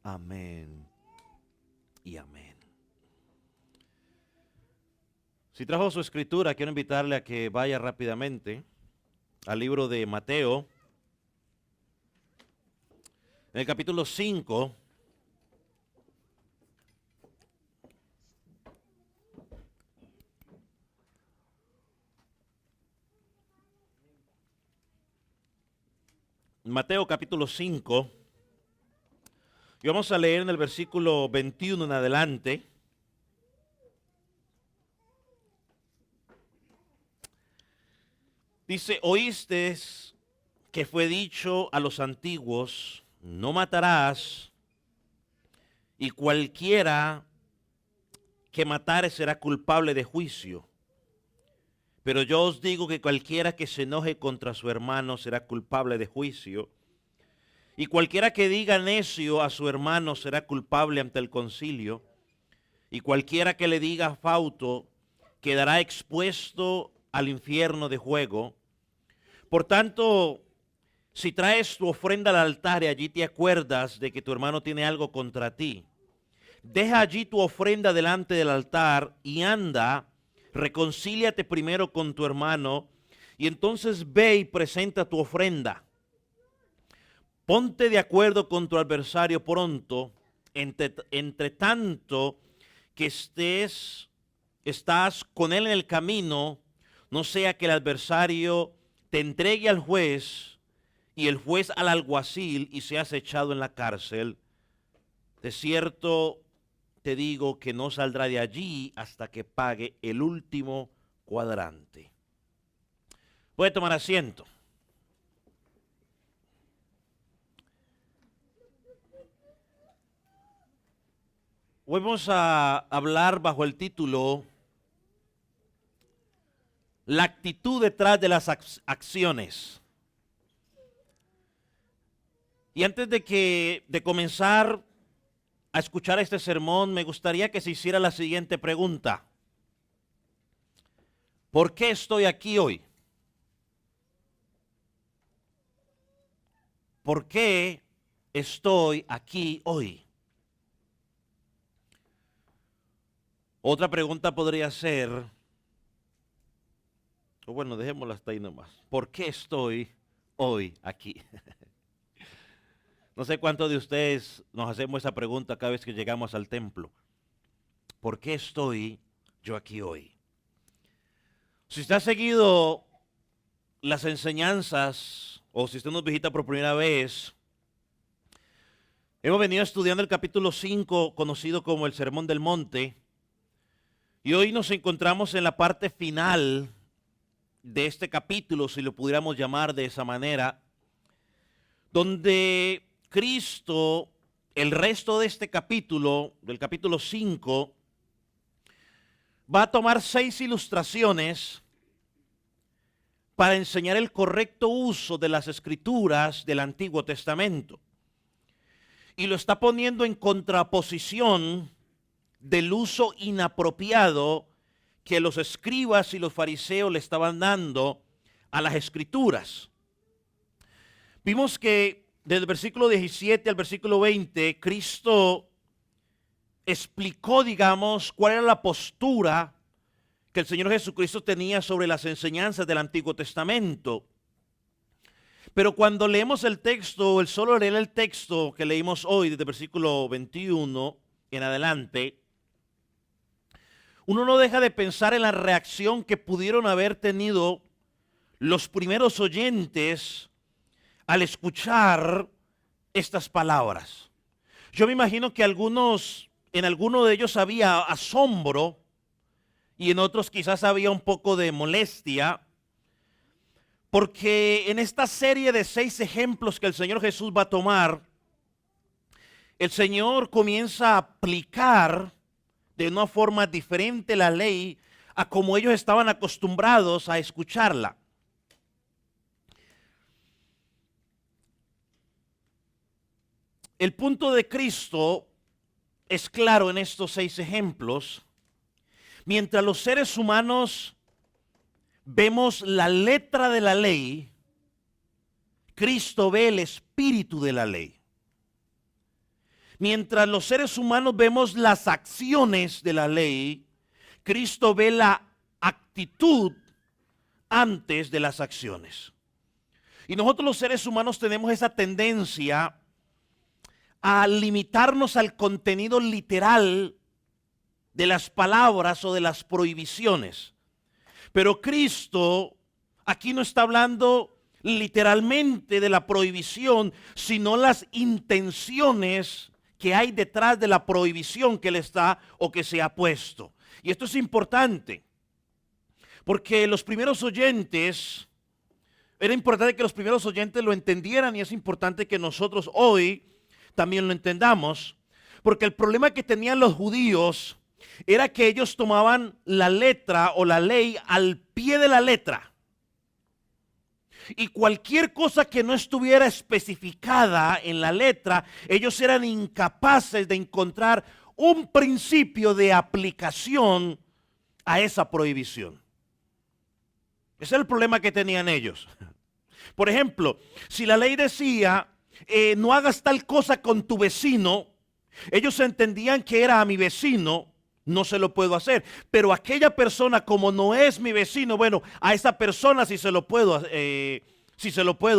Amén y amén. Si trajo su escritura, quiero invitarle a que vaya rápidamente al libro de Mateo, en el capítulo 5. Mateo capítulo 5. Y vamos a leer en el versículo 21 en adelante. Dice, oísteis que fue dicho a los antiguos, no matarás, y cualquiera que matare será culpable de juicio. Pero yo os digo que cualquiera que se enoje contra su hermano será culpable de juicio. Y cualquiera que diga necio a su hermano será culpable ante el concilio. Y cualquiera que le diga fauto quedará expuesto al infierno de fuego. Por tanto, si traes tu ofrenda al altar y allí te acuerdas de que tu hermano tiene algo contra ti, deja allí tu ofrenda delante del altar y anda, reconcíliate primero con tu hermano y entonces ve y presenta tu ofrenda. Ponte de acuerdo con tu adversario pronto, entre tanto que estás con él en el camino, no sea que el adversario te entregue al juez y el juez al alguacil y seas echado en la cárcel. De cierto te digo que no saldrá de allí hasta que pague el último cuadrante. Puede tomar asiento. Hoy vamos a hablar bajo el título La actitud detrás de las acciones. Y antes de comenzar a escuchar este sermón, me gustaría que se hiciera la siguiente pregunta. ¿Por qué estoy aquí hoy? ¿Por qué estoy aquí hoy? Otra pregunta podría ser, o bueno, dejémosla hasta ahí nomás. ¿Por qué estoy hoy aquí? No sé cuántos de ustedes nos hacemos esa pregunta cada vez que llegamos al templo. ¿Por qué estoy yo aquí hoy? Si usted ha seguido las enseñanzas o si usted nos visita por primera vez, hemos venido estudiando el capítulo 5, conocido como el Sermón del Monte, y hoy nos encontramos en la parte final de este capítulo, si lo pudiéramos llamar de esa manera, donde Cristo, el resto de este capítulo, del capítulo 5, va a tomar 6 ilustraciones para enseñar el correcto uso de las escrituras del Antiguo Testamento. Y lo está poniendo en contraposición del uso inapropiado que los escribas y los fariseos le estaban dando a las escrituras. Vimos que desde el versículo 17 al versículo 20, Cristo explicó, digamos, cuál era la postura que el Señor Jesucristo tenía sobre las enseñanzas del Antiguo Testamento. Pero cuando leemos el texto, el solo leer el texto que leímos hoy, desde el versículo 21 en adelante, uno no deja de pensar en la reacción que pudieron haber tenido los primeros oyentes al escuchar estas palabras. Yo me imagino que en alguno de ellos había asombro y en otros quizás había un poco de molestia, porque en esta serie de 6 ejemplos que el Señor Jesús va a tomar, el Señor comienza a aplicar de una forma diferente la ley a como ellos estaban acostumbrados a escucharla. El punto de Cristo es claro en estos 6 ejemplos. Mientras los seres humanos vemos la letra de la ley, Cristo ve el espíritu de la ley. Mientras los seres humanos vemos las acciones de la ley, Cristo ve la actitud antes de las acciones. Y nosotros los seres humanos tenemos esa tendencia a limitarnos al contenido literal de las palabras o de las prohibiciones. Pero Cristo aquí no está hablando literalmente de la prohibición, sino las intenciones que hay detrás de la prohibición que él está o que se ha puesto. Y esto es importante, porque los primeros oyentes, era importante que los primeros oyentes lo entendieran, y es importante que nosotros hoy también lo entendamos, porque el problema que tenían los judíos era que ellos tomaban la letra o la ley al pie de la letra. Y cualquier cosa que no estuviera especificada en la letra, ellos eran incapaces de encontrar un principio de aplicación a esa prohibición. Ese es el problema que tenían ellos. Por ejemplo, si la ley decía, no hagas tal cosa con tu vecino, ellos entendían que era a mi vecino, no se lo puedo hacer. Pero aquella persona, como no es mi vecino, bueno, a esa persona sí se lo puedo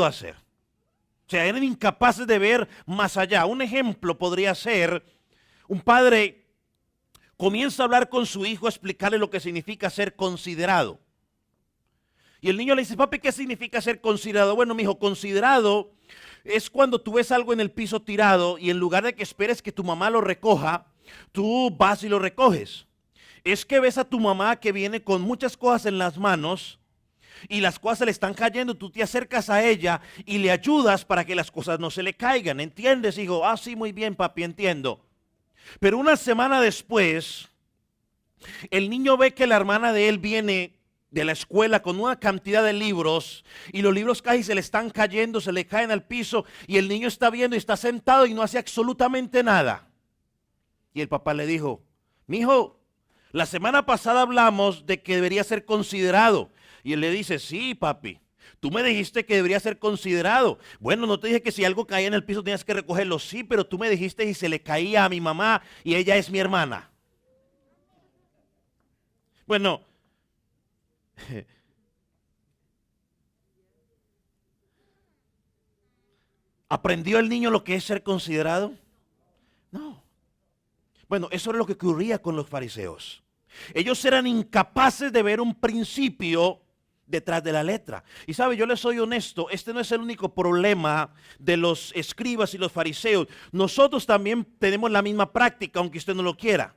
hacer. O sea, eran incapaces de ver más allá. Un ejemplo podría ser, un padre comienza a hablar con su hijo, a explicarle lo que significa ser considerado. Y el niño le dice, papi, ¿qué significa ser considerado? Bueno, mi hijo, considerado es cuando tú ves algo en el piso tirado y en lugar de que esperes que tu mamá lo recoja, tú vas y lo recoges. Es que ves a tu mamá que viene con muchas cosas en las manos y las cosas se le están cayendo, tú te acercas a ella y le ayudas para que las cosas no se le caigan. ¿Entiendes, hijo? Ah, sí, muy bien, papi, entiendo. Pero una semana después, el niño ve que la hermana de él viene de la escuela con una cantidad de libros y los libros casi se le están cayendo, se le caen al piso y el niño está viendo y está sentado y no hace absolutamente nada. Y el papá le dijo, mijo, la semana pasada hablamos de que debería ser considerado. Y él le dice, sí, papi, tú me dijiste que debería ser considerado. Bueno, no te dije que si algo caía en el piso tenías que recogerlo. Sí, pero tú me dijiste y se le caía a mi mamá y ella es mi hermana. Bueno, ¿aprendió el niño lo que es ser considerado? No. Bueno, eso es lo que ocurría con los fariseos. Ellos eran incapaces de ver un principio detrás de la letra. Y sabe, yo les soy honesto, este no es el único problema de los escribas y los fariseos. Nosotros también tenemos la misma práctica, aunque usted no lo quiera.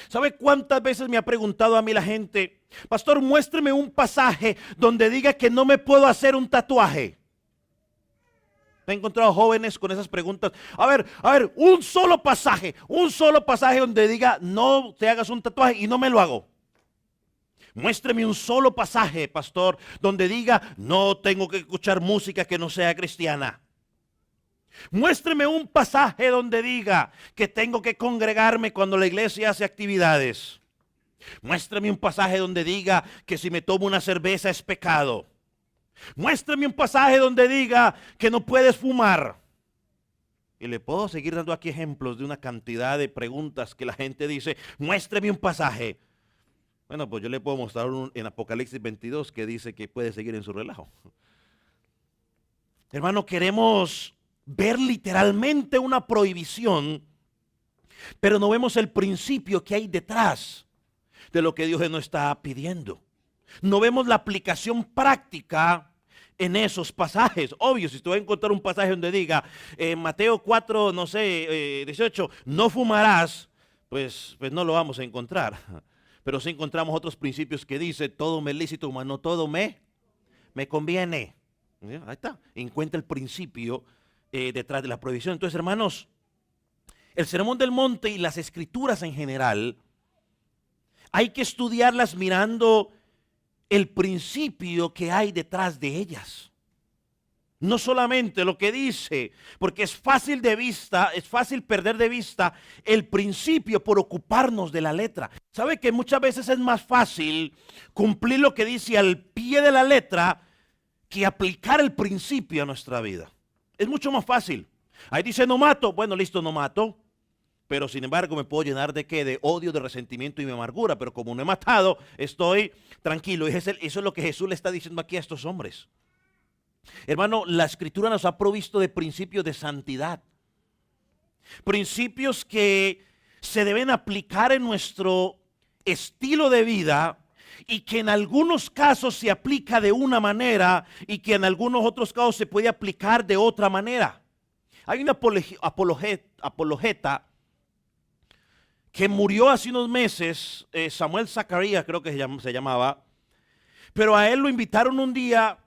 ¿Sabe cuántas veces me ha preguntado a mí la gente, pastor, muéstreme un pasaje donde diga que no me puedo hacer un tatuaje? Me he encontrado jóvenes con esas preguntas. A ver, un solo pasaje donde diga no te hagas un tatuaje y no me lo hago. Muéstreme un solo pasaje, pastor, donde diga no tengo que escuchar música que no sea cristiana. Muéstreme un pasaje donde diga que tengo que congregarme cuando la iglesia hace actividades. Muéstrame un pasaje donde diga que si me tomo una cerveza es pecado. Muéstrame un pasaje donde diga que no puedes fumar. Y le puedo seguir dando aquí ejemplos de una cantidad de preguntas que la gente dice, muéstrame un pasaje. Bueno, pues yo le puedo mostrar en Apocalipsis 22 que dice que puede seguir en su relajo. Hermano, queremos ver literalmente una prohibición, pero no vemos el principio que hay detrás de lo que Dios nos está pidiendo. No vemos la aplicación práctica en esos pasajes. Obvio, si usted va a encontrar un pasaje donde diga Mateo 4, 18, no fumarás, pues no lo vamos a encontrar. Pero sí encontramos otros principios que dice, todo me es lícito, mas no todo me conviene. Ahí está, encuentra el principio detrás de la prohibición. Entonces, hermanos, el Sermón del Monte y las Escrituras en general, hay que estudiarlas mirando el principio que hay detrás de ellas. No solamente lo que dice, porque es fácil perder de vista el principio por ocuparnos de la letra. ¿Sabe que muchas veces es más fácil cumplir lo que dice al pie de la letra que aplicar el principio a nuestra vida? Es mucho más fácil. Ahí dice no mato, bueno listo, no mato. pero sin embargo me puedo llenar de ¿qué? De odio, de resentimiento y de amargura, pero como no he matado, estoy tranquilo. Y eso es lo que Jesús le está diciendo aquí a estos hombres. Hermano, la Escritura nos ha provisto de principios de santidad, principios que se deben aplicar en nuestro estilo de vida y que en algunos casos se aplica de una manera y que en algunos otros casos se puede aplicar de otra manera. Hay un apologeta que murió hace unos meses, Samuel Zacarías creo que se llamaba, pero a él lo invitaron un día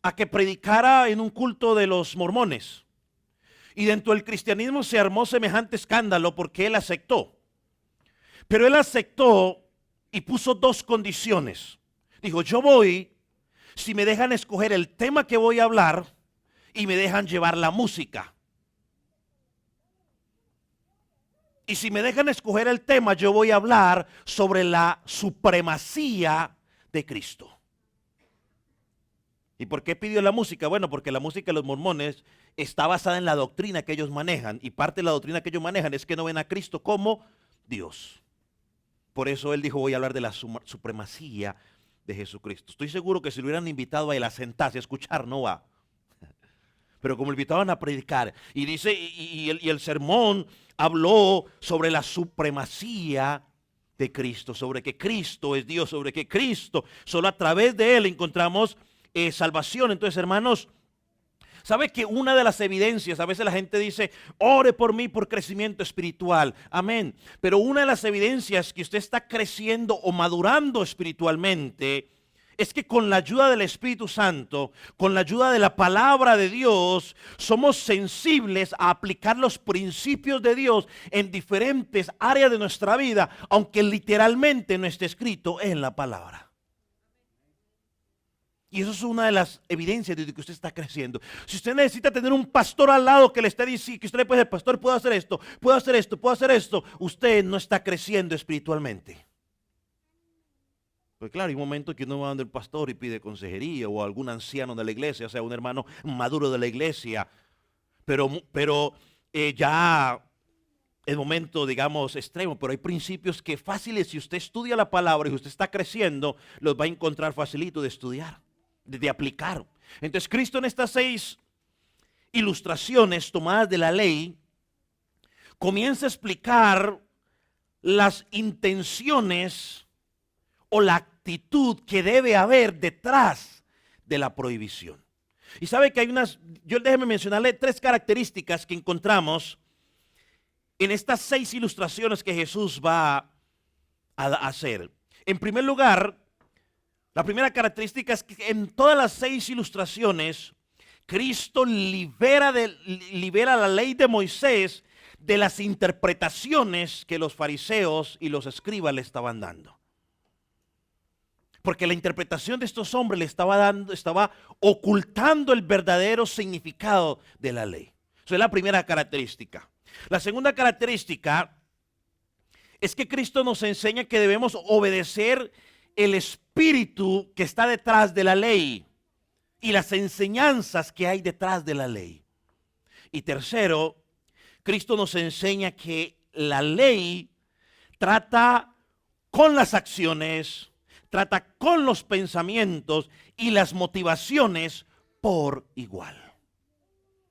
a que predicara en un culto de los mormones. Y dentro del cristianismo se armó semejante escándalo porque él aceptó. Pero él aceptó y puso dos condiciones. Dijo, yo voy si me dejan escoger el tema que voy a hablar y me dejan llevar la música. Y si me dejan escoger el tema, yo voy a hablar sobre la supremacía de Cristo. ¿Y por qué pidió la música? Bueno, porque la música de los mormones está basada en la doctrina que ellos manejan. Y parte de la doctrina que ellos manejan es que no ven a Cristo como Dios. Por eso él dijo, voy a hablar de la supremacía de Jesucristo. Estoy seguro que si lo hubieran invitado a él a sentarse, a escuchar, no va. Pero como lo invitaban a predicar, y dice, y el sermón habló sobre la supremacía de Cristo, sobre que Cristo es Dios, sobre que Cristo, solo a través de él encontramos salvación. Entonces, hermanos, ¿sabe que una de las evidencias, a veces la gente dice, ore por mí por crecimiento espiritual? Amén. Pero una de las evidencias que usted está creciendo o madurando espiritualmente es que con la ayuda del Espíritu Santo, con la ayuda de la palabra de Dios, somos sensibles a aplicar los principios de Dios en diferentes áreas de nuestra vida, aunque literalmente no esté escrito en la palabra. Y eso es una de las evidencias de que usted está creciendo. Si usted necesita tener un pastor al lado que le esté diciendo, que usted le puede decir, pastor, puedo hacer esto, puedo hacer esto, puedo hacer esto, usted no está creciendo espiritualmente. Pues claro, hay un momento que uno va donde el pastor y pide consejería o algún anciano de la iglesia, o sea, un hermano maduro de la iglesia, pero ya el momento, digamos, extremo, pero hay principios que fáciles, si usted estudia la palabra y usted está creciendo, los va a encontrar facilito de estudiar, de aplicar. Entonces Cristo en estas 6 ilustraciones tomadas de la ley comienza a explicar las intenciones o la actitud que debe haber detrás de la prohibición. Y sabe que hay déjeme mencionarle 3 características que encontramos en estas 6 ilustraciones que Jesús va a hacer. En primer lugar, la primera característica es que en todas las 6 ilustraciones, Cristo libera la ley de Moisés de las interpretaciones que los fariseos y los escribas le estaban dando. Porque la interpretación de estos hombres le estaba ocultando el verdadero significado de la ley. Esa es la primera característica. La segunda característica es que Cristo nos enseña que debemos obedecer el espíritu que está detrás de la ley y las enseñanzas que hay detrás de la ley. Y tercero, Cristo nos enseña que la ley trata con las acciones, trata con los pensamientos y las motivaciones por igual.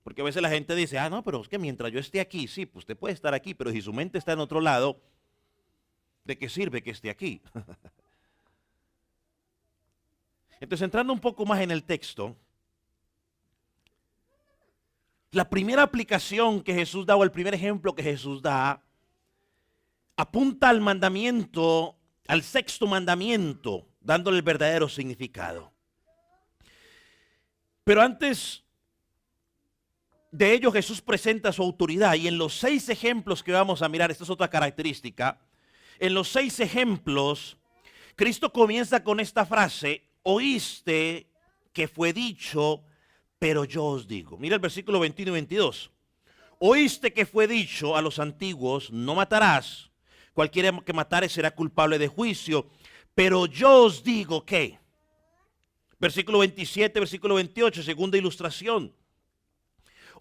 Porque a veces la gente dice, no, pero es que mientras yo esté aquí, sí, pues usted puede estar aquí, pero si su mente está en otro lado, ¿de qué sirve que esté aquí? Entonces, entrando un poco más en el texto, la primera aplicación que Jesús da, o el primer ejemplo que Jesús da, apunta al mandamiento, al 6º mandamiento, dándole el verdadero significado. Pero antes de ello, Jesús presenta su autoridad, y en los 6 ejemplos que vamos a mirar, esta es otra característica, en los 6 ejemplos, Cristo comienza con esta frase: oíste que fue dicho, pero yo os digo. Mira el versículo 21 y 22. Oíste que fue dicho a los antiguos, no matarás. Cualquiera que matare será culpable de juicio. Pero yo os digo que. Versículo 27, versículo 28, segunda ilustración.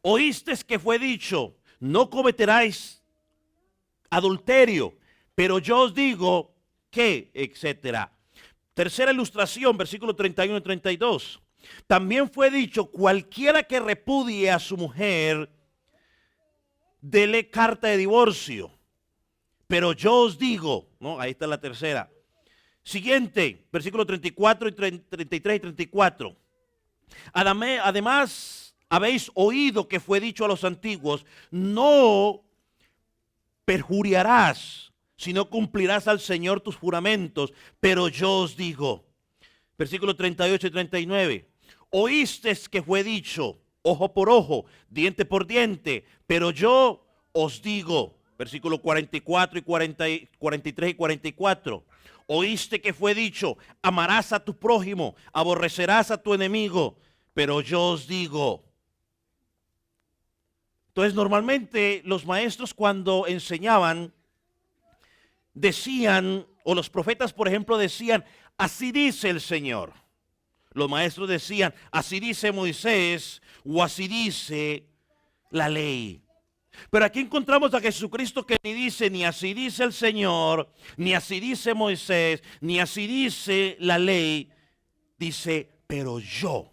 Oíste que fue dicho, no cometerás adulterio. Pero yo os digo que, etcétera. Tercera ilustración, versículo 31 y 32. También fue dicho, cualquiera que repudie a su mujer, dele carta de divorcio. Pero yo os digo, ¿no? Ahí está la tercera. Siguiente, versículo 34 y 33 y 34. Además, habéis oído que fue dicho a los antiguos, no perjuriarás, sino cumplirás al Señor tus juramentos. Pero yo os digo, versículo 38 y 39, oísteis que fue dicho, ojo por ojo, diente por diente, pero yo os digo, versículo 44 y 43 y 44, oíste que fue dicho, amarás a tu prójimo, aborrecerás a tu enemigo, pero yo os digo. Entonces, normalmente los maestros cuando enseñaban, decían, o los profetas, por ejemplo, decían, así dice el Señor. Los maestros decían, así dice Moisés, o así dice la ley. Pero aquí encontramos a Jesucristo que ni dice, ni así dice el Señor, ni así dice Moisés, ni así dice la ley. Dice, pero yo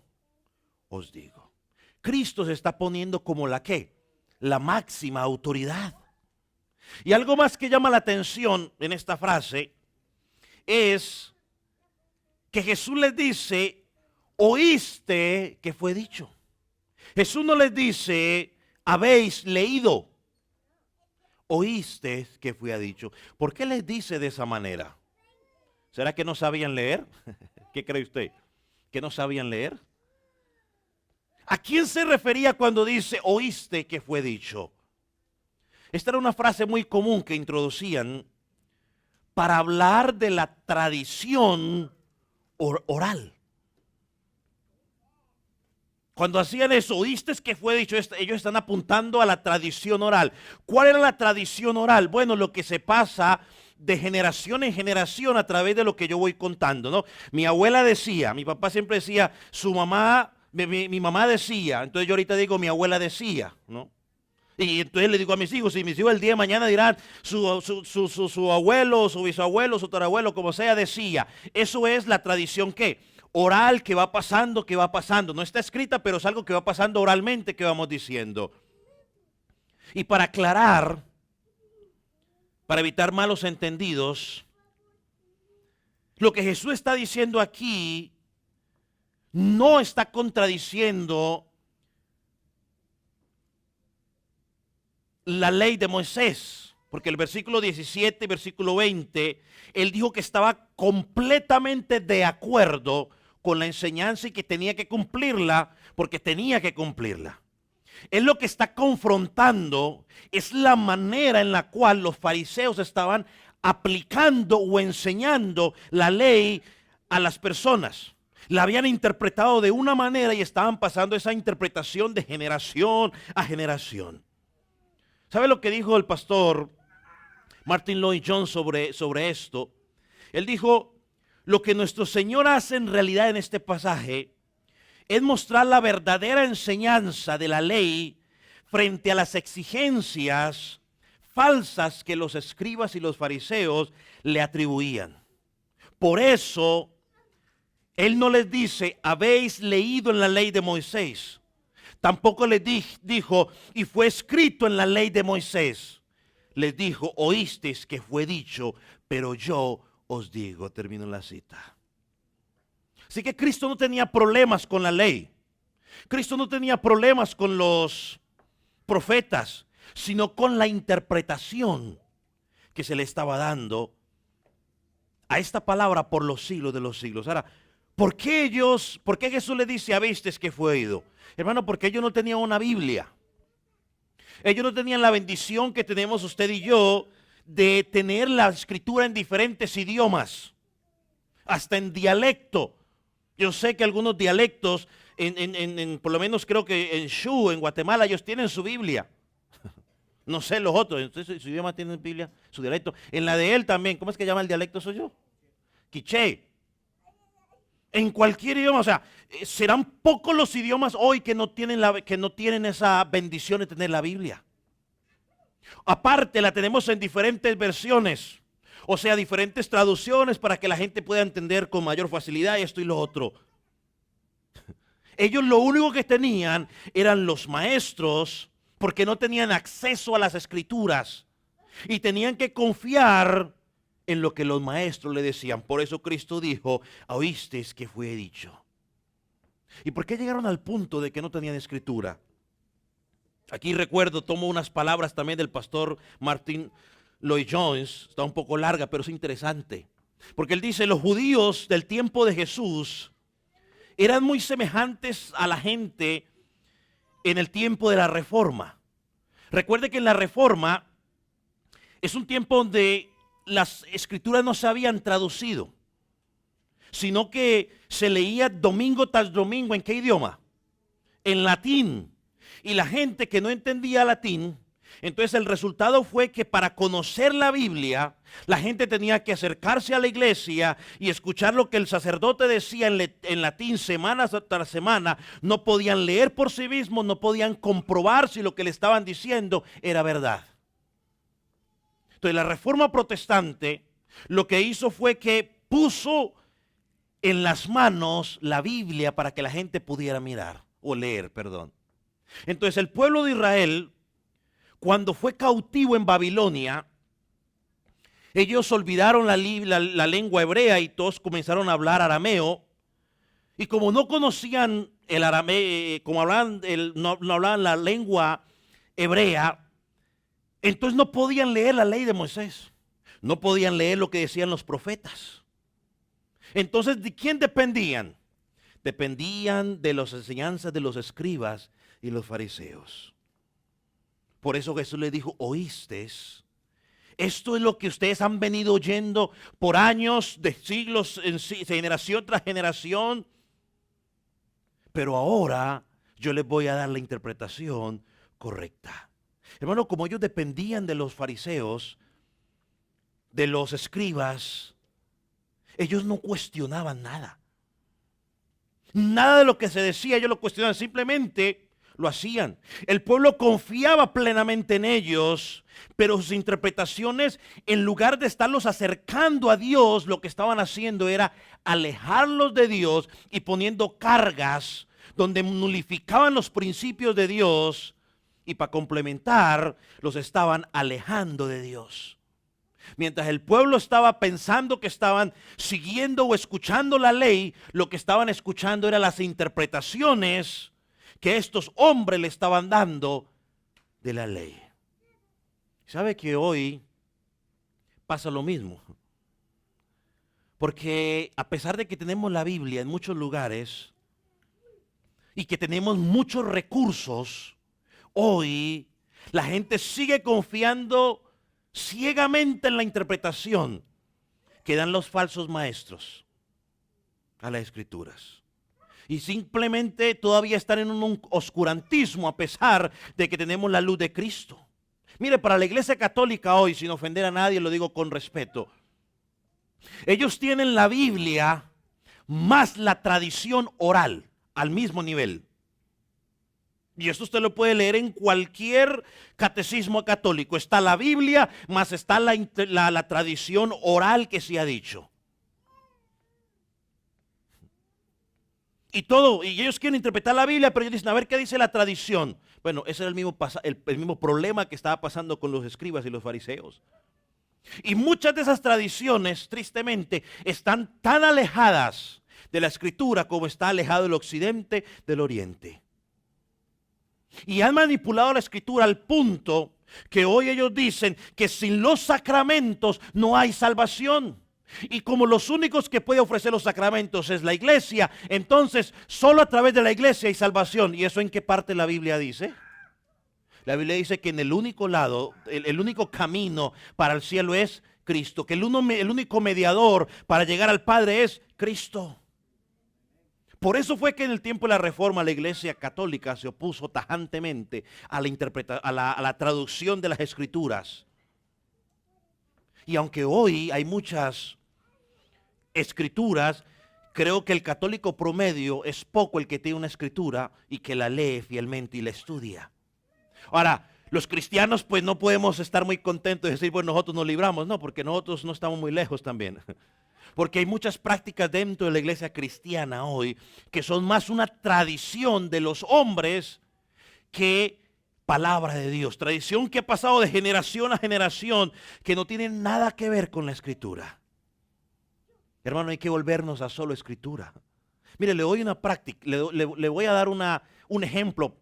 os digo. Cristo se está poniendo como la ¿qué? La máxima autoridad. Y algo más que llama la atención en esta frase es que Jesús les dice, oíste que fue dicho. Jesús no les dice, habéis leído, oíste que fue dicho. ¿Por qué les dice de esa manera? ¿Será que no sabían leer? ¿Qué cree usted? ¿Que no sabían leer? ¿A quién se refería cuando dice, oíste que fue dicho? Esta era una frase muy común que introducían para hablar de la tradición oral. Cuando hacían eso, oíste que fue dicho, ellos están apuntando a la tradición oral. ¿Cuál era la tradición oral? Bueno, lo que se pasa de generación en generación a través de lo que yo voy contando, ¿no? Mi abuela decía, mi papá siempre decía, su mamá, mi mamá decía, entonces yo ahorita digo, mi abuela decía, ¿no? Y entonces le digo a mis hijos, y mis hijos el día de mañana dirán, su abuelo, su bisabuelo, su tarabuelo, como sea, decía. Eso es la tradición, ¿qué? Oral, que va pasando, que va pasando. No está escrita, pero es algo que va pasando oralmente, que vamos diciendo. Y para aclarar, para evitar malos entendidos, lo que Jesús está diciendo aquí no está contradiciendo la ley de Moisés, porque el versículo 17 y versículo 20, él dijo que estaba completamente de acuerdo con la enseñanza y que tenía que cumplirla, porque tenía que cumplirla. Él lo que está confrontando es la manera en la cual los fariseos estaban aplicando o enseñando la ley a las personas. La habían interpretado de una manera y estaban pasando esa interpretación de generación a generación. ¿Sabe lo que dijo el pastor Martin Lloyd-Jones sobre esto? Él dijo, lo que nuestro Señor hace en realidad en este pasaje es mostrar la verdadera enseñanza de la ley frente a las exigencias falsas que los escribas y los fariseos le atribuían. Por eso, Él no les dice, habéis leído en la ley de Moisés. Tampoco les dijo, y fue escrito en la ley de Moisés. Les dijo, oísteis que fue dicho, pero yo os digo. Termino la cita. Así que Cristo no tenía problemas con la ley. Cristo no tenía problemas con los profetas, sino con la interpretación que se le estaba dando a esta palabra por los siglos de los siglos. Ahora, ¿por qué Jesús le dice a vistes que fue oído? Hermano, porque ellos no tenían una Biblia. Ellos no tenían la bendición que tenemos usted y yo de tener la escritura en diferentes idiomas, hasta en dialecto. Yo sé que algunos dialectos, por lo menos creo que en Shu, en Guatemala, ellos tienen su Biblia. No sé los otros, entonces su idioma tiene Biblia, su dialecto. En la de él también, ¿cómo es que llama el dialecto suyo? Quiché. En cualquier idioma, o sea, serán pocos los idiomas hoy que no tienen esa bendición de tener la Biblia. Aparte la tenemos en diferentes versiones, o sea, diferentes traducciones para que la gente pueda entender con mayor facilidad esto y lo otro. Ellos lo único que tenían eran los maestros, porque no tenían acceso a las escrituras y tenían que confiar en lo que los maestros le decían. Por eso Cristo dijo: oísteis que fue dicho. ¿Y por qué llegaron al punto de que no tenían escritura? Aquí recuerdo, tomo unas palabras también del pastor Martin Lloyd-Jones, está un poco larga, pero es interesante. Porque él dice: los judíos del tiempo de Jesús eran muy semejantes a la gente en el tiempo de la Reforma. Recuerde que en la Reforma es un tiempo donde las escrituras no se habían traducido, sino que se leía domingo tras domingo. ¿En qué idioma? En latín. Y la gente que no entendía latín, entonces el resultado fue que para conocer la Biblia, la gente tenía que acercarse a la iglesia y escuchar lo que el sacerdote decía en latín semana tras semana. No podían leer por sí mismos, no podían comprobar si lo que le estaban diciendo era verdad. Entonces la Reforma Protestante lo que hizo fue que puso en las manos la Biblia para que la gente pudiera mirar, o leer, perdón. Entonces el pueblo de Israel, cuando fue cautivo en Babilonia, ellos olvidaron la lengua hebrea y todos comenzaron a hablar arameo. Y como no conocían el arameo, como no hablaban la lengua hebrea, entonces no podían leer la ley de Moisés. No podían leer lo que decían los profetas. Entonces, ¿de quién dependían? Dependían de las enseñanzas de los escribas y los fariseos. Por eso Jesús les dijo: oísteis, esto es lo que ustedes han venido oyendo por años, de siglos, generación tras generación. Pero ahora yo les voy a dar la interpretación correcta. Hermano, como ellos dependían de los fariseos, de los escribas, ellos no cuestionaban nada. Nada de lo que se decía ellos lo cuestionaban, simplemente lo hacían. El pueblo confiaba plenamente en ellos, pero sus interpretaciones, en lugar de estarlos acercando a Dios, lo que estaban haciendo era alejarlos de Dios y poniendo cargas donde nulificaban los principios de Dios, y para complementar, los estaban alejando de Dios. Mientras el pueblo estaba pensando que estaban siguiendo o escuchando la ley, lo que estaban escuchando eran las interpretaciones que estos hombres le estaban dando de la ley. ¿Sabe que hoy pasa lo mismo? Porque a pesar de que tenemos la Biblia en muchos lugares y que tenemos muchos recursos, hoy la gente sigue confiando ciegamente en la interpretación que dan los falsos maestros a las escrituras. Y simplemente todavía están en un oscurantismo a pesar de que tenemos la luz de Cristo. Mire, para la iglesia católica hoy, sin ofender a nadie, lo digo con respeto, ellos tienen la Biblia más la tradición oral al mismo nivel. Y esto usted lo puede leer en cualquier catecismo católico. Está la Biblia, más está la tradición oral que se ha dicho. Y todo, y ellos quieren interpretar la Biblia, pero ellos dicen: a ver, ¿qué dice la tradición? Bueno, ese era el mismo problema que estaba pasando con los escribas y los fariseos. Y muchas de esas tradiciones, tristemente, están tan alejadas de la escritura como está alejado el occidente del oriente. Y han manipulado la escritura al punto que hoy ellos dicen que sin los sacramentos no hay salvación. Y como los únicos que puede ofrecer los sacramentos es la iglesia, entonces solo a través de la iglesia hay salvación. ¿Y eso en qué parte la Biblia dice? La Biblia dice que en el único lado, el único camino para el cielo es Cristo, que el único mediador para llegar al Padre es Cristo. Por eso fue que en el tiempo de la Reforma la Iglesia Católica se opuso tajantemente a la traducción de las Escrituras. Y aunque hoy hay muchas escrituras, creo que el católico promedio es poco el que tiene una escritura y que la lee fielmente y la estudia. Ahora, Los cristianos pues no podemos estar muy contentos de decir, bueno, nosotros nos libramos, no, porque nosotros no estamos muy lejos también. Porque hay muchas prácticas dentro de la iglesia cristiana hoy que son más una tradición de los hombres que palabra de Dios. Tradición que ha pasado de generación a generación, que no tiene nada que ver con la escritura. Hermano, hay que volvernos a solo escritura. Mire, le doy una práctica, le voy a dar un ejemplo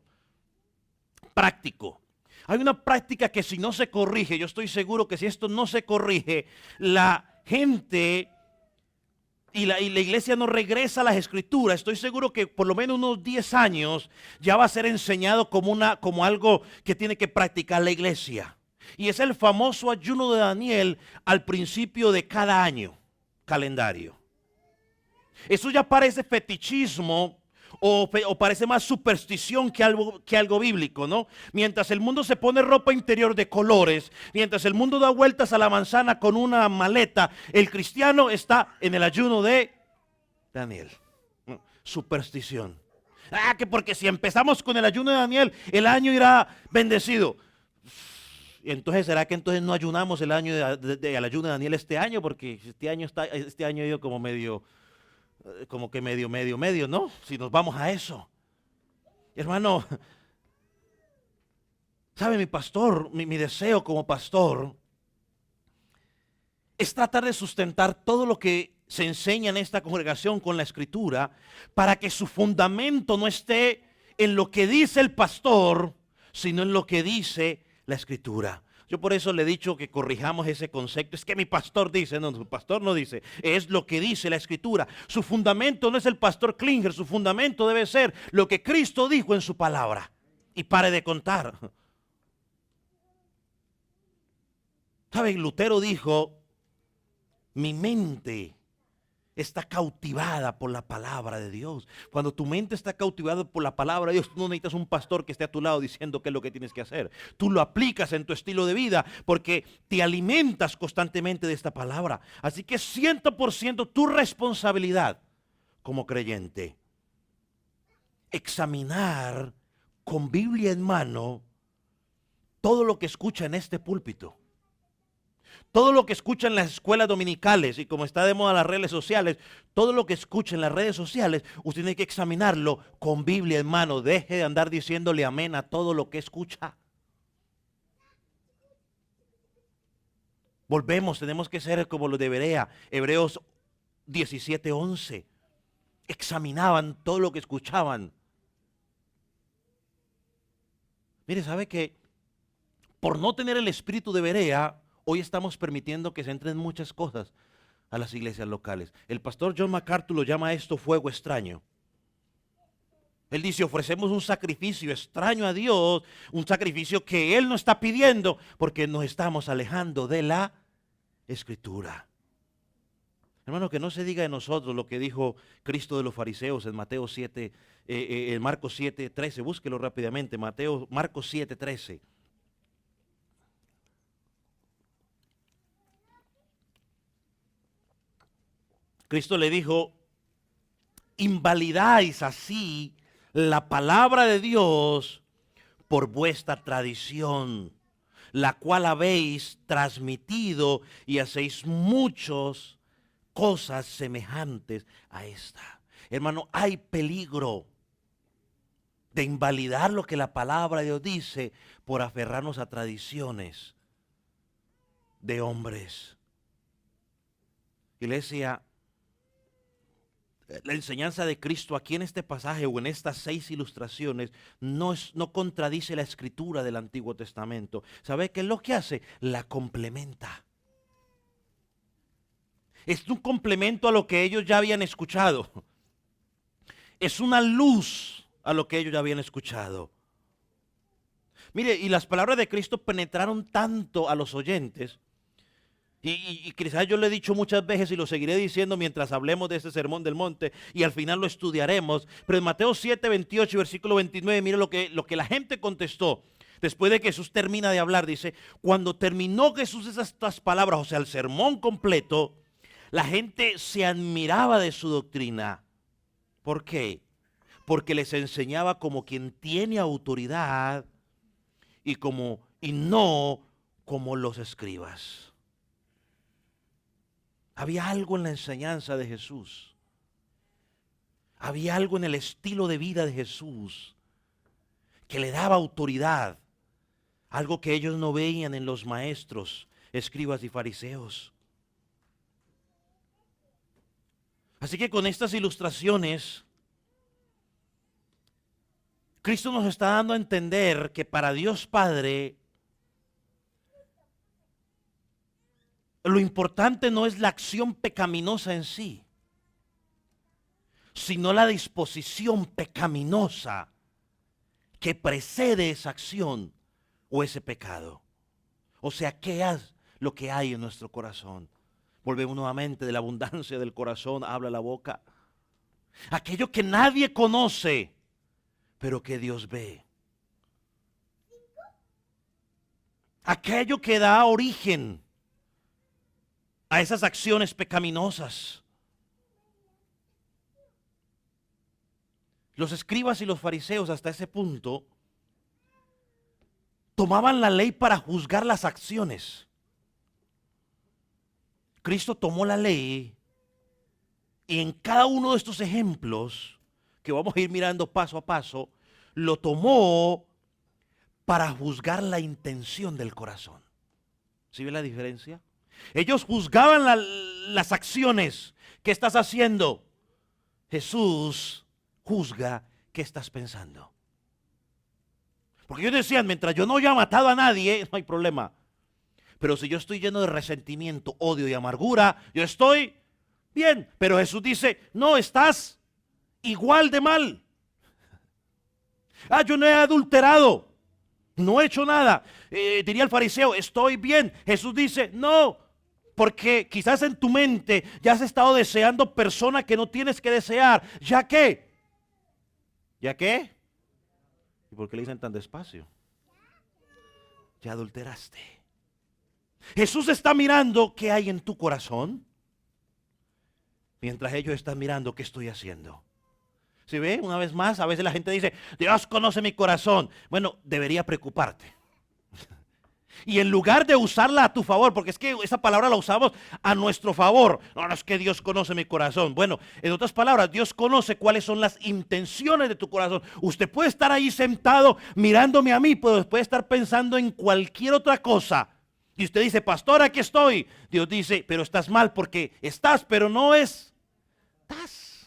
práctico. Hay una práctica que si no se corrige, yo estoy seguro que si esto no se corrige, la gente y la iglesia no regresa a las escrituras, estoy seguro que por lo menos unos 10 años ya va a ser enseñado como algo que tiene que practicar la iglesia. Y es el famoso ayuno de Daniel al principio de cada año calendario. Eso ya parece fetichismo o parece más superstición que algo bíblico, ¿no? Mientras el mundo se pone ropa interior de colores, mientras el mundo da vueltas a la manzana con una maleta, el cristiano está en el ayuno de Daniel. ¿No? Superstición. Que porque si empezamos con el ayuno de Daniel, el año irá bendecido. Entonces, ¿será que entonces no ayunamos el ayuno de Daniel este año? Porque este año ha ido como medio, medio, ¿no? Si nos vamos a eso. Hermano, ¿sabe mi pastor? Mi deseo como pastor es tratar de sustentar todo lo que se enseña en esta congregación con la escritura para que su fundamento no esté en lo que dice el pastor, sino en lo que dice la escritura. Yo por eso le he dicho que corrijamos ese concepto. Es que mi pastor dice, no, su pastor no dice, es lo que dice la escritura. Su fundamento no es el pastor Klinger, su fundamento debe ser lo que Cristo dijo en su palabra. Y pare de contar. ¿Sabe? Lutero dijo, mi mente está cautivada por la palabra de Dios. Cuando tu mente está cautivada por la palabra de Dios, tú no necesitas un pastor que esté a tu lado diciendo qué es lo que tienes que hacer. Tú lo aplicas en tu estilo de vida porque te alimentas constantemente de esta palabra. Así que 100% tu responsabilidad como creyente. Examinar con Biblia en mano todo lo que escucha en este púlpito. Todo lo que escucha en las escuelas dominicales y como está de moda las redes sociales, todo lo que escucha en las redes sociales, usted tiene que examinarlo con Biblia en mano. Deje de andar diciéndole amén a todo lo que escucha. Volvemos, tenemos que ser como los de Berea, Hebreos 17:11. Examinaban todo lo que escuchaban. Mire, ¿sabe que por no tener el espíritu de Berea, hoy estamos permitiendo que se entren muchas cosas a las iglesias locales? El pastor John MacArthur lo llama esto fuego extraño. Él dice, ofrecemos un sacrificio extraño a Dios, un sacrificio que Él no está pidiendo porque nos estamos alejando de la escritura. Hermano, que no se diga de nosotros lo que dijo Cristo de los fariseos en Mateo 7, en Marcos 7:13. Búsquelo rápidamente, Marcos 7:13. Cristo le dijo, invalidáis así la palabra de Dios por vuestra tradición, la cual habéis transmitido y hacéis muchas cosas semejantes a esta. Hermano, hay peligro de invalidar lo que la palabra de Dios dice por aferrarnos a tradiciones de hombres. Iglesia, la enseñanza de Cristo aquí en este pasaje o en estas 6 ilustraciones no contradice la escritura del Antiguo Testamento. ¿Sabe qué es lo que hace? La complementa. Es un complemento a lo que ellos ya habían escuchado. Es una luz a lo que ellos ya habían escuchado. Mire, y las palabras de Cristo penetraron tanto a los oyentes. Y quizás yo lo he dicho muchas veces y lo seguiré diciendo mientras hablemos de este sermón del monte y al final lo estudiaremos. Pero en Mateo 7:28 y versículo 29, mire lo que la gente contestó. Después de que Jesús termina de hablar, dice, cuando terminó Jesús estas palabras, o sea, el sermón completo, la gente se admiraba de su doctrina. ¿Por qué? Porque les enseñaba como quien tiene autoridad y no como los escribas. Había algo en la enseñanza de Jesús. Había algo en el estilo de vida de Jesús que le daba autoridad. Algo que ellos no veían en los maestros, escribas y fariseos. Así que con estas ilustraciones, Cristo nos está dando a entender que para Dios Padre, lo importante no es la acción pecaminosa en sí, sino la disposición pecaminosa que precede esa acción o ese pecado. O sea, ¿qué es lo que hay en nuestro corazón? Volvemos nuevamente, de la abundancia del corazón habla la boca. Aquello que nadie conoce, pero que Dios ve. Aquello que da origen a esas acciones pecaminosas. Los escribas y los fariseos hasta ese punto tomaban la ley para juzgar las acciones. Cristo tomó la ley y en cada uno de estos ejemplos que vamos a ir mirando paso a paso, lo tomó para juzgar la intención del corazón. ¿Sí ve la diferencia? Ellos juzgaban las acciones que estás haciendo. Jesús juzga qué estás pensando. Porque ellos decían, mientras yo no haya matado a nadie, no hay problema. Pero si yo estoy lleno de resentimiento, odio y amargura, yo estoy bien. Pero Jesús dice, no, estás igual de mal. Yo no he adulterado, no he hecho nada. Diría el fariseo, estoy bien. Jesús dice, no, porque quizás en tu mente ya has estado deseando persona que no tienes que desear. ¿Ya qué? ¿Ya qué? ¿Y por qué le dicen tan despacio? Ya adulteraste. Jesús está mirando qué hay en tu corazón, mientras ellos están mirando qué estoy haciendo. ¿Sí ve? Una vez más, a veces la gente dice, Dios conoce mi corazón. Bueno, debería preocuparte. Y en lugar de usarla a tu favor, porque es que esa palabra la usamos a nuestro favor. No, no es que Dios conoce mi corazón. Bueno, en otras palabras, Dios conoce cuáles son las intenciones de tu corazón. Usted puede estar ahí sentado mirándome a mí, pero puede estar pensando en cualquier otra cosa. Y usted dice, pastor, aquí estoy. Dios dice, pero estás mal porque estás, pero no estás.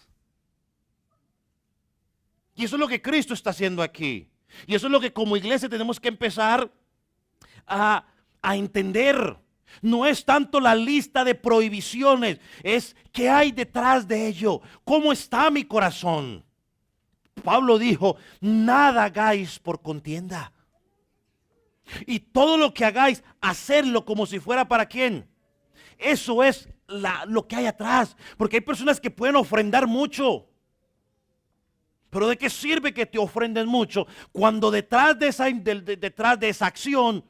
Y eso es lo que Cristo está haciendo aquí. Y eso es lo que como iglesia tenemos que empezar a entender. No es tanto la lista de prohibiciones, es qué hay detrás de ello. ¿Cómo está mi corazón? Pablo dijo, nada hagáis por contienda. Y todo lo que hagáis, hacerlo como si fuera para quién. Eso es lo que hay atrás. Porque hay personas que pueden ofrendar mucho. Pero ¿de qué sirve que te ofrenden mucho cuando detrás de esa acción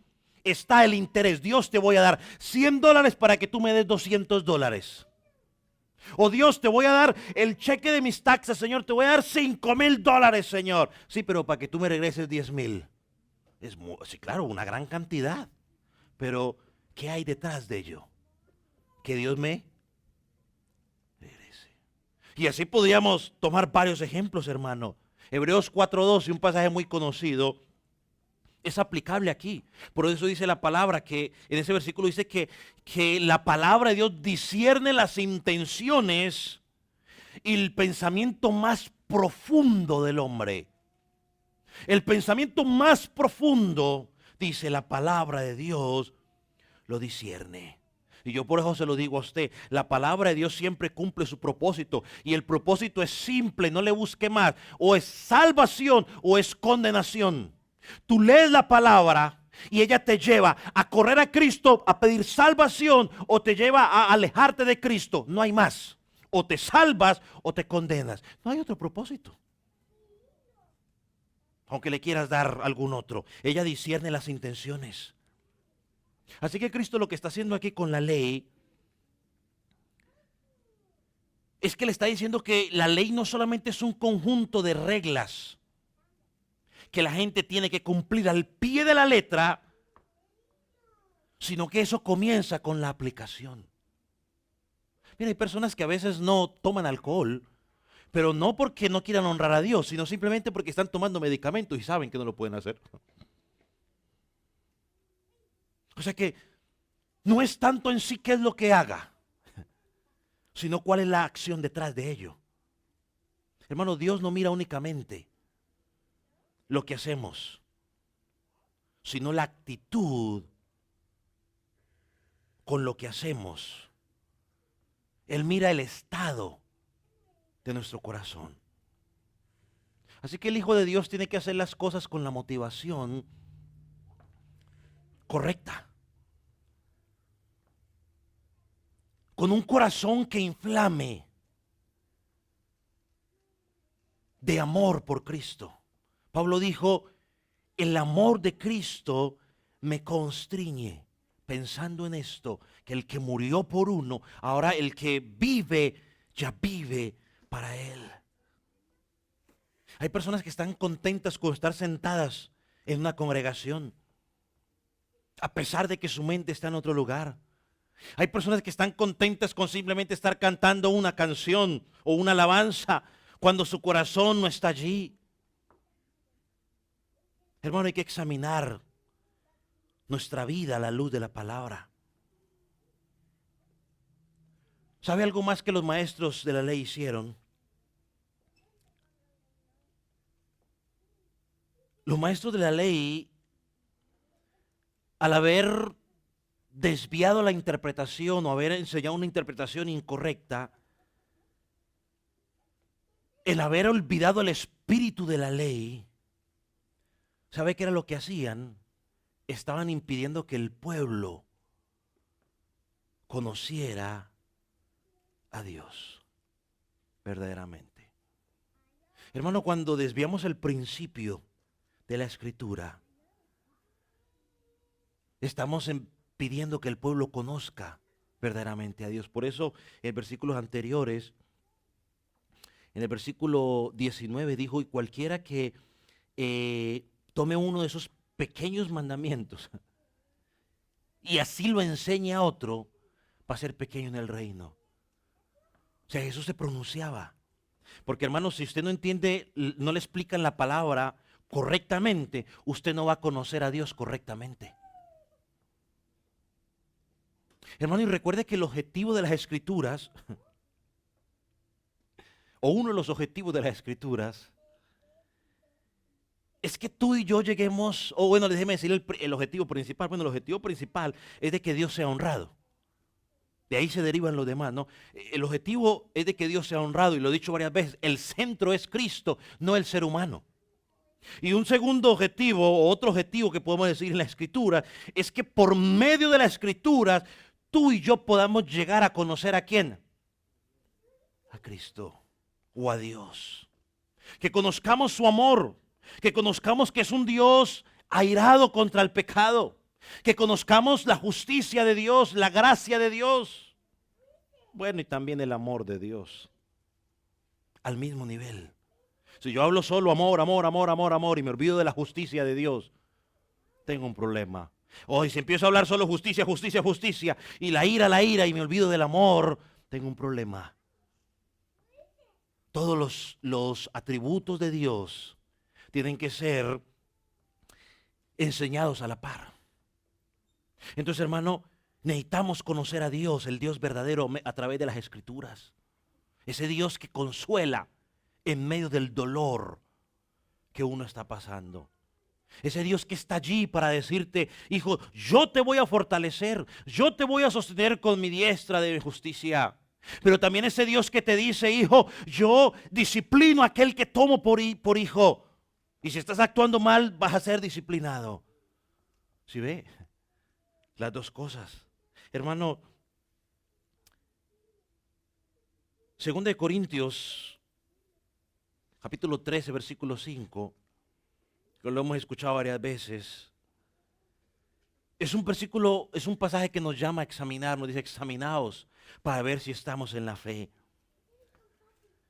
está el interés? Dios, te voy a dar $100 para que tú me des $200. O Dios, te voy a dar el cheque de mis taxas, Señor, te voy a dar $5,000, Señor. Sí, pero para que tú me regreses 10,000. Sí, claro, una gran cantidad. Pero ¿qué hay detrás de ello? Que Dios me regrese. Y así podríamos tomar varios ejemplos, hermano. Hebreos 4:12, un pasaje muy conocido, es aplicable aquí. Por eso dice la palabra que en ese versículo dice que la palabra de Dios discierne las intenciones y el pensamiento más profundo del hombre. El pensamiento más profundo, dice la palabra de Dios, lo discierne. Y yo por eso se lo digo a usted, la palabra de Dios siempre cumple su propósito. Y el propósito es simple, no le busque más. O es salvación o es condenación. Tú lees la palabra y ella te lleva a correr a Cristo, a pedir salvación, o te lleva a alejarte de Cristo. No hay más. O te salvas o te condenas. No hay otro propósito. Aunque le quieras dar algún otro. Ella discierne las intenciones. Así que Cristo lo que está haciendo aquí con la ley es que le está diciendo que la ley no solamente es un conjunto de reglas que la gente tiene que cumplir al pie de la letra, sino que eso comienza con la aplicación. Mira, hay personas que a veces no toman alcohol, pero no porque no quieran honrar a Dios, sino simplemente porque están tomando medicamentos y saben que no lo pueden hacer. O sea que no es tanto en sí qué es lo que haga, sino cuál es la acción detrás de ello. Hermano, Dios no mira únicamente lo que hacemos, sino la actitud con lo que hacemos. Él mira el estado de nuestro corazón. Así que el Hijo de Dios tiene que hacer las cosas con la motivación correcta. Con un corazón que inflame de amor por Cristo. Pablo dijo, el amor de Cristo me constriñe. Pensando en esto, que el que murió por uno, ahora el que vive, ya vive para él. Hay personas que están contentas con estar sentadas en una congregación, a pesar de que su mente está en otro lugar. Hay personas que están contentas con simplemente estar cantando una canción o una alabanza, cuando su corazón no está allí. Hermano, hay que examinar nuestra vida a la luz de la palabra. ¿Sabe algo más que los maestros de la ley hicieron? Los maestros de la ley, al haber desviado la interpretación o haber enseñado una interpretación incorrecta, el haber olvidado el espíritu de la ley, ¿sabe qué era lo que hacían? Estaban impidiendo que el pueblo conociera a Dios verdaderamente. Hermano, cuando desviamos el principio de la Escritura, estamos pidiendo que el pueblo conozca verdaderamente a Dios. Por eso en versículos anteriores, en el versículo 19 dijo, y cualquiera que tome uno de esos pequeños mandamientos y así lo enseñe a otro, va a ser pequeño en el reino. O sea, Jesús se pronunciaba. Porque hermano, si usted no entiende, no le explican la palabra correctamente, usted no va a conocer a Dios correctamente. Hermano, y recuerde que el objetivo de las Escrituras, o uno de los objetivos de las Escrituras, es que tú y yo lleguemos, o bueno, déjeme decir el objetivo principal. Bueno, el objetivo principal es de que Dios sea honrado. De ahí se derivan los demás, ¿no? El objetivo es de que Dios sea honrado, y lo he dicho varias veces, el centro es Cristo, no el ser humano. Y un segundo objetivo, o otro objetivo que podemos decir en la Escritura, es que por medio de la Escritura, tú y yo podamos llegar a conocer ¿a quién? A Cristo o a Dios. Que conozcamos su amor, que conozcamos que es un Dios airado contra el pecado, que conozcamos la justicia de Dios, la gracia de Dios, bueno, y también el amor de Dios, al mismo nivel. Si yo hablo solo amor, amor, amor, amor, amor, y me olvido de la justicia de Dios, tengo un problema. O si empiezo a hablar solo justicia, justicia, justicia, y la ira, y me olvido del amor, tengo un problema. Todos los atributos de Dios tienen que ser enseñados a la par. Entonces, hermano, necesitamos conocer a Dios, el Dios verdadero, a través de las Escrituras. Ese Dios que consuela en medio del dolor que uno está pasando. Ese Dios que está allí para decirte, hijo, yo te voy a fortalecer, yo te voy a sostener con mi diestra de justicia. Pero también ese Dios que te dice, hijo, yo disciplino a aquel que tomo por hijo. Y si estás actuando mal, vas a ser disciplinado. ¿Sí ve? Las dos cosas. Hermano, 2 de Corintios, capítulo 13, versículo 5, que lo hemos escuchado varias veces. Es un versículo, es un pasaje que nos llama a examinar, nos dice examinaos para ver si estamos en la fe.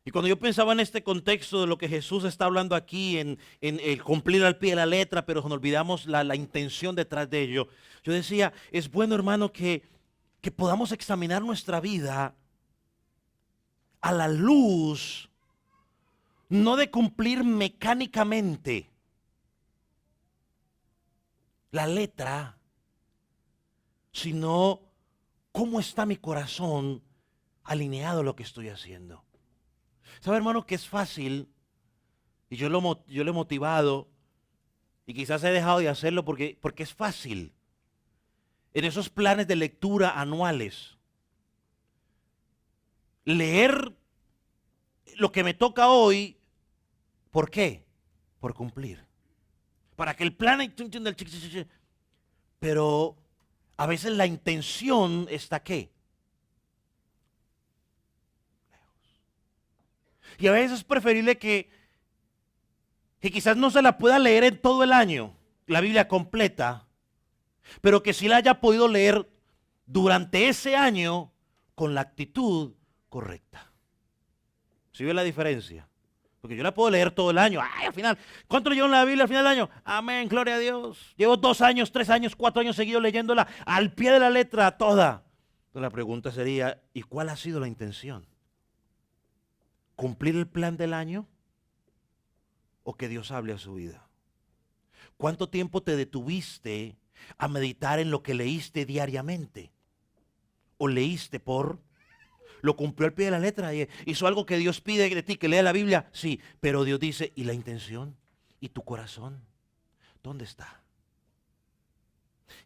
Y cuando yo pensaba en este contexto de lo que Jesús está hablando aquí, en el cumplir al pie de la letra, pero nos olvidamos la intención detrás de ello, yo decía, es bueno, hermano, que podamos examinar nuestra vida a la luz, no de cumplir mecánicamente la letra, sino cómo está mi corazón alineado a lo que estoy haciendo. ¿Sabe, hermano, que es fácil? Y yo lo he motivado y quizás he dejado de hacerlo porque es fácil. En esos planes de lectura anuales, leer lo que me toca hoy, ¿por qué? Por cumplir. Para que el plan... Pero a veces la intención está ¿qué? Y a veces es preferible que quizás no se la pueda leer en todo el año, la Biblia completa, pero que sí la haya podido leer durante ese año con la actitud correcta. ¿Sí ve la diferencia? Porque yo la puedo leer todo el año. Ay, al final, ¿cuánto llevo en la Biblia al final del año? Amén, gloria a Dios. Llevo 2 años, 3 años, 4 años seguidos leyéndola al pie de la letra toda. Entonces la pregunta sería, ¿y cuál ha sido la intención? ¿Cumplir el plan del año o que Dios hable a su vida? ¿Cuánto tiempo te detuviste a meditar en lo que leíste diariamente? ¿O leíste lo cumplió al pie de la letra? ¿Hizo algo que Dios pide de ti, que lea la Biblia? Sí, pero Dios dice, ¿y la intención? ¿Y tu corazón? ¿Dónde está?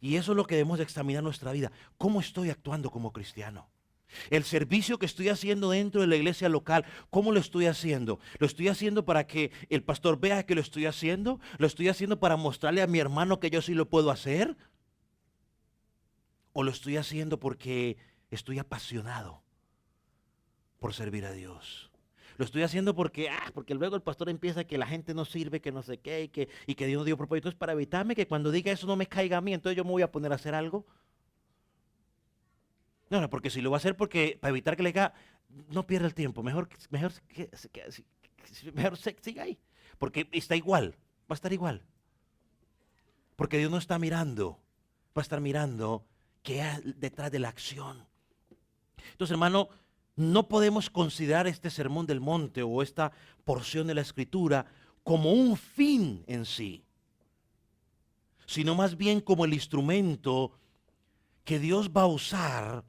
Y eso es lo que debemos examinar nuestra vida. ¿Cómo estoy actuando como cristiano? El servicio que estoy haciendo dentro de la iglesia local, ¿cómo lo estoy haciendo? ¿Lo estoy haciendo para que el pastor vea que lo estoy haciendo? ¿Lo estoy haciendo para mostrarle a mi hermano que yo sí lo puedo hacer? ¿O lo estoy haciendo porque estoy apasionado por servir a Dios? Lo estoy haciendo porque luego el pastor empieza que la gente no sirve, que no sé qué, y que Dios no dio propósito. Es para evitarme que cuando diga eso no me caiga a mí, entonces yo me voy a poner a hacer algo. No, porque si lo va a hacer porque para evitar que le diga, no pierda el tiempo, mejor siga ahí, porque está igual, va a estar igual. Porque Dios no está mirando, va a estar mirando qué hay detrás de la acción. Entonces, hermano, no podemos considerar este sermón del monte o esta porción de la escritura como un fin en sí, sino más bien como el instrumento que Dios va a usar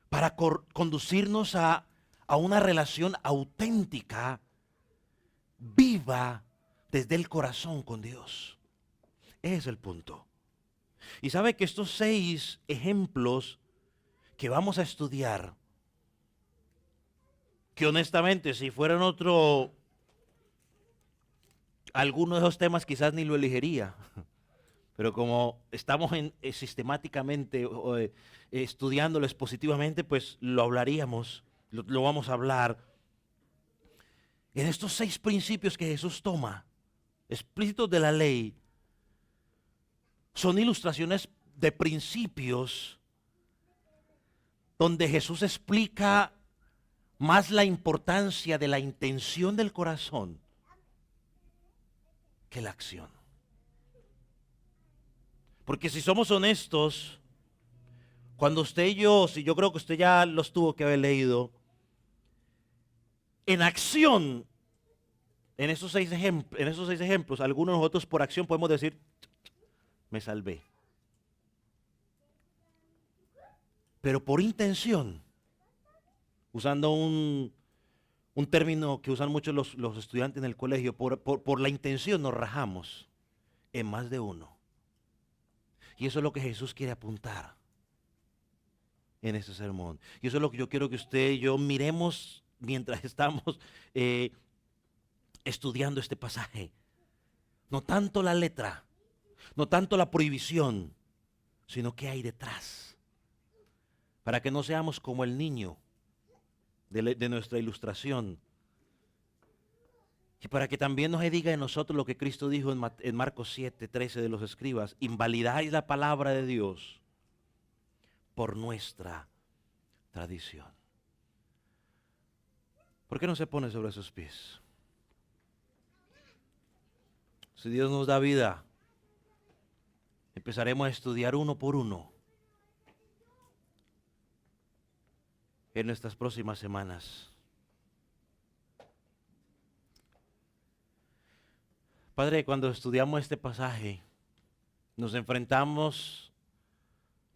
para conducirnos a una relación auténtica, viva, desde el corazón con Dios. Ese es el punto. Y sabe que estos 6 ejemplos que vamos a estudiar, que honestamente si fueran alguno de esos temas quizás ni lo elegiría, pero como estamos sistemáticamente estudiándolo expositivamente, pues lo hablaríamos, lo vamos a hablar. En estos 6 principios que Jesús toma, explícitos de la ley, son ilustraciones de principios donde Jesús explica más la importancia de la intención del corazón que la acción. Porque si somos honestos, cuando usted y yo, si yo creo que usted ya los tuvo que haber leído, en acción, en esos 6 ejemplos, algunos de nosotros por acción podemos decir, me salvé. Pero por intención, usando un término que usan muchos los estudiantes en el colegio, por la intención nos rajamos en más de uno. Y eso es lo que Jesús quiere apuntar en este sermón. Y eso es lo que yo quiero que usted y yo miremos mientras estamos estudiando este pasaje. No tanto la letra, no tanto la prohibición, sino qué hay detrás. Para que no seamos como el niño de nuestra ilustración. Y para que también nos diga en nosotros lo que Cristo dijo en Marcos 7:13 de los escribas, invalidáis la palabra de Dios por nuestra tradición. ¿Por qué no se pone sobre sus pies? Si Dios nos da vida, empezaremos a estudiar uno por uno en estas próximas semanas. Padre, cuando estudiamos este pasaje, nos enfrentamos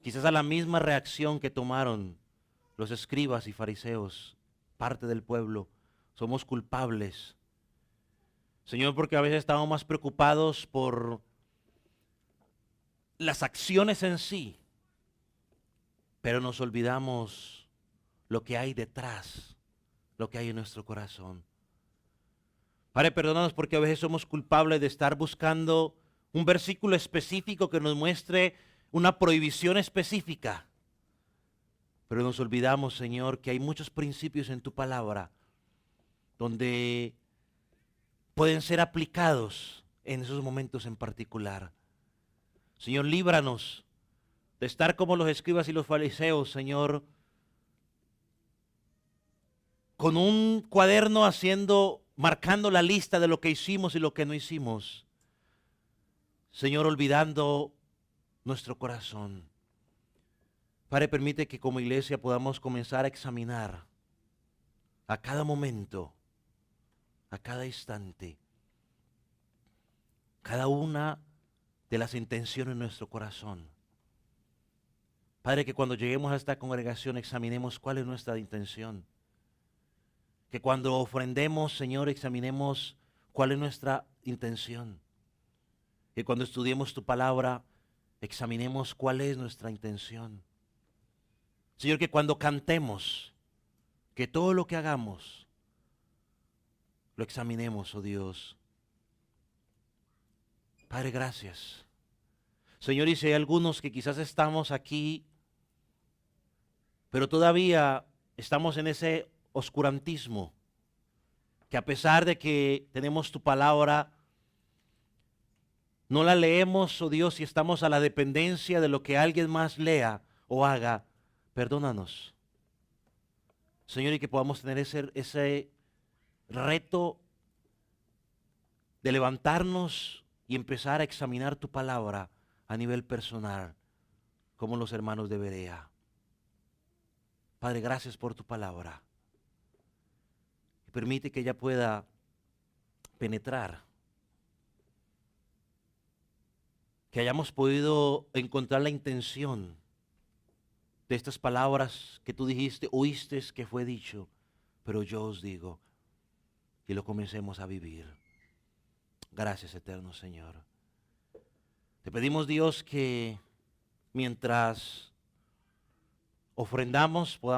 quizás a la misma reacción que tomaron los escribas y fariseos, parte del pueblo. Somos culpables, Señor, porque a veces estamos más preocupados por las acciones en sí, pero nos olvidamos lo que hay detrás, lo que hay en nuestro corazón. Padre, perdónanos porque a veces somos culpables de estar buscando un versículo específico que nos muestre una prohibición específica. Pero nos olvidamos, Señor, que hay muchos principios en tu palabra donde pueden ser aplicados en esos momentos en particular. Señor, líbranos de estar como los escribas y los fariseos, Señor, con un cuaderno marcando la lista de lo que hicimos y lo que no hicimos. Señor, olvidando nuestro corazón. Padre, permite que como iglesia podamos comenzar a examinar a cada momento, a cada instante, cada una de las intenciones en nuestro corazón. Padre, que cuando lleguemos a esta congregación examinemos cuál es nuestra intención. Que cuando ofrendemos, Señor, examinemos cuál es nuestra intención. Que cuando estudiemos tu palabra, examinemos cuál es nuestra intención. Señor, que cuando cantemos, que todo lo que hagamos, lo examinemos, oh Dios. Padre, gracias. Señor, y si hay algunos que quizás estamos aquí, pero todavía estamos en ese oscurantismo, que a pesar de que tenemos tu palabra, no la leemos, oh Dios, y estamos a la dependencia de lo que alguien más lea o haga. Perdónanos, Señor, y que podamos tener ese reto de levantarnos y empezar a examinar tu palabra a nivel personal, como los hermanos de Berea. Padre, gracias por tu palabra. Y permite que ella pueda penetrar. Que hayamos podido encontrar la intención de estas palabras que tú dijiste, oíste que fue dicho, pero yo os digo, y lo comencemos a vivir. Gracias, eterno Señor. Te pedimos, Dios, que mientras ofrendamos podamos